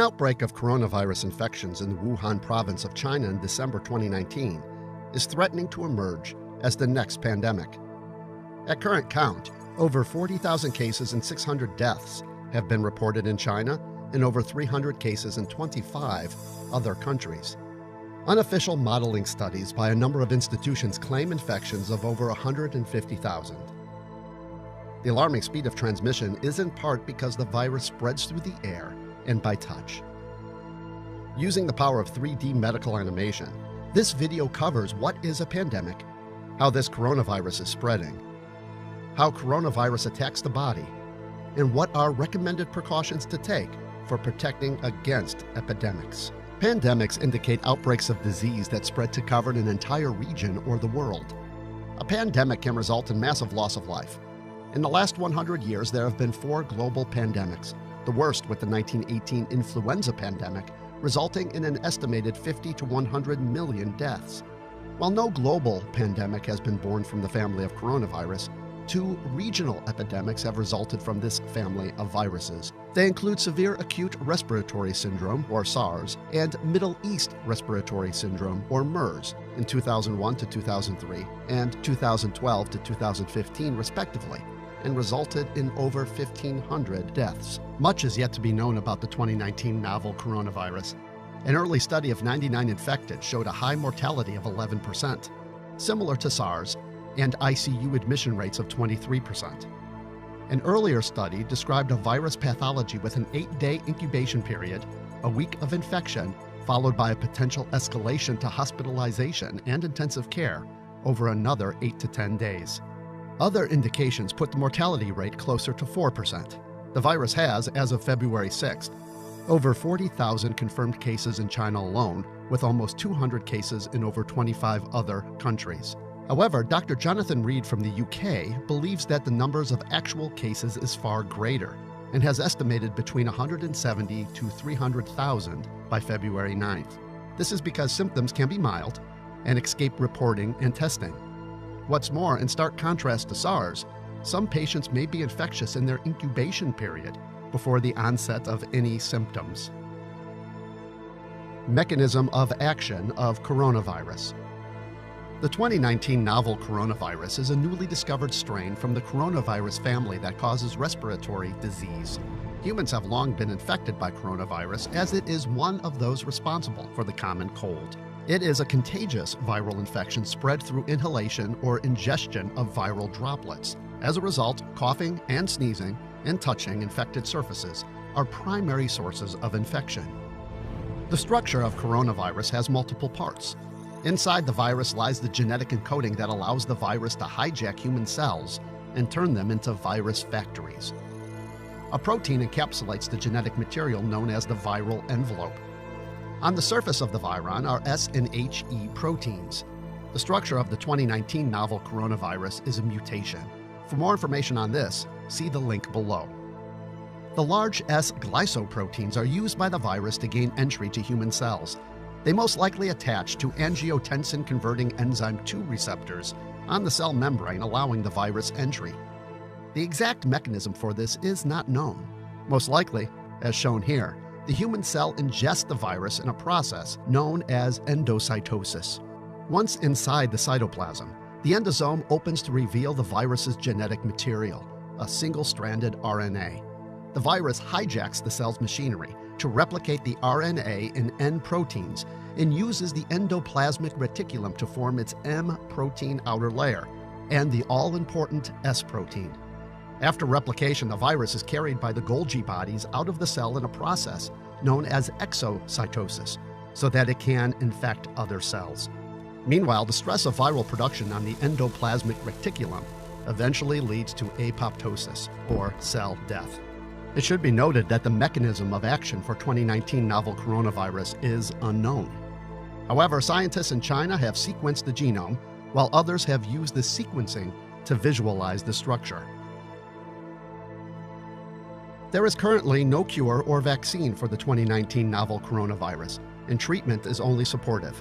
outbreak of coronavirus infections in the Wuhan province of China in December 2019 is threatening to emerge as the next pandemic. At current count, over 40,000 cases and 600 deaths have been reported in China and over 300 cases in 25 other countries. Unofficial modeling studies by a number of institutions claim infections of over 150,000. The alarming speed of transmission is in part because the virus spreads through the air and by touch. Using the power of 3D medical animation, this video covers what is a pandemic, how this coronavirus is spreading, how coronavirus attacks the body, and what are recommended precautions to take for protecting against epidemics. Pandemics indicate outbreaks of disease that spread to cover an entire region or the world. A pandemic can result in massive loss of life. In the last 100 years, there have been 4 global pandemics, the worst with the 1918 influenza pandemic, resulting in an estimated 50 to 100 million deaths. While no global pandemic has been born from the family of coronavirus, 2 regional epidemics have resulted from this family of viruses. They include severe acute respiratory syndrome, or SARS, and Middle East respiratory syndrome, or MERS, in 2001 to 2003 and 2012 to 2015, respectively, and resulted in over 1,500 deaths. Much is yet to be known about the 2019 novel coronavirus. An early study of 99 infected showed a high mortality of 11%, similar to SARS, and ICU admission rates of 23%. An earlier study described a virus pathology with an 8-day incubation period, a week of infection, followed by a potential escalation to hospitalization and intensive care over another 8 to 10 days. Other indications put the mortality rate closer to 4%. The virus has, as of February 6th, over 40,000 confirmed cases in China alone, with almost 200 cases in over 25 other countries. However, Dr. Jonathan Reed from the UK believes that the numbers of actual cases is far greater and has estimated between 170 to 300,000 by February 9th. This is because symptoms can be mild and escape reporting and testing. What's more, in stark contrast to SARS, some patients may be infectious in their incubation period before the onset of any symptoms. Mechanism of action of coronavirus. The 2019 novel coronavirus is a newly discovered strain from the coronavirus family that causes respiratory disease. Humans have long been infected by coronavirus, as it is one of those responsible for the common cold. It is a contagious viral infection spread through inhalation or ingestion of viral droplets. As a result, coughing and sneezing and touching infected surfaces are primary sources of infection. The structure of coronavirus has multiple parts. Inside the virus lies the genetic encoding that allows the virus to hijack human cells and turn them into virus factories. A protein encapsulates the genetic material known as the viral envelope. On the surface of the viron are S and HE proteins. The structure of the 2019 novel coronavirus is a mutation. For more information on this, see the link below. The large S glycoproteins are used by the virus to gain entry to human cells. They most likely attach to angiotensin-converting enzyme 2 receptors on the cell membrane, allowing the virus entry. The exact mechanism for this is not known. Most likely, as shown here, the human cell ingests the virus in a process known as endocytosis. Once inside the cytoplasm, the endosome opens to reveal the virus's genetic material, a single-stranded RNA. The virus hijacks the cell's machinery to replicate the RNA in N proteins and uses the endoplasmic reticulum to form its M protein outer layer and the all-important S protein. After replication, the virus is carried by the Golgi bodies out of the cell in a process known as exocytosis, so that it can infect other cells. Meanwhile, the stress of viral production on the endoplasmic reticulum eventually leads to apoptosis, or cell death. It should be noted that the mechanism of action for 2019 novel coronavirus is unknown. However, scientists in China have sequenced the genome, while others have used the sequencing to visualize the structure. There is currently no cure or vaccine for the 2019 novel coronavirus, and treatment is only supportive.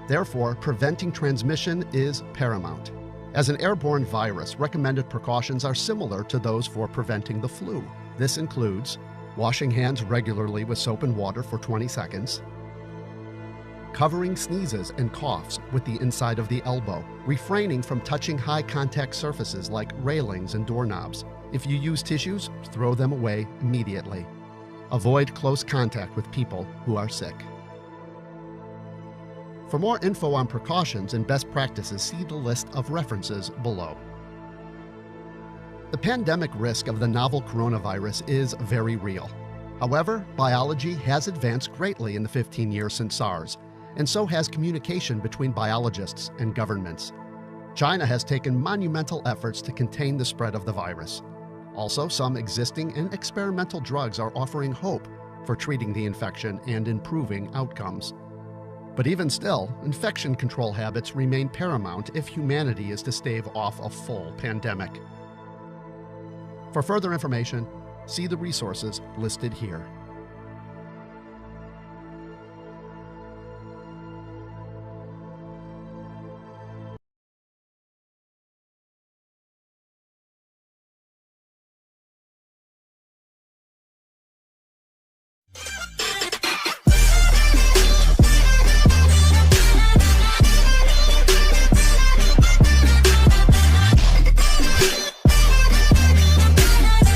Therefore, preventing transmission is paramount. As an airborne virus, recommended precautions are similar to those for preventing the flu. This includes washing hands regularly with soap and water for 20 seconds, covering sneezes and coughs with the inside of the elbow, refraining from touching high-contact surfaces like railings and doorknobs. If you use tissues, throw them away immediately. Avoid close contact with people who are sick. For more info on precautions and best practices, see the list of references below. The pandemic risk of the novel coronavirus is very real. However, biology has advanced greatly in the 15 years since SARS, and so has communication between biologists and governments. China has taken monumental efforts to contain the spread of the virus. Also, some existing and experimental drugs are offering hope for treating the infection and improving outcomes. But even still, infection control habits remain paramount if humanity is to stave off a full pandemic. For further information, see the resources listed here.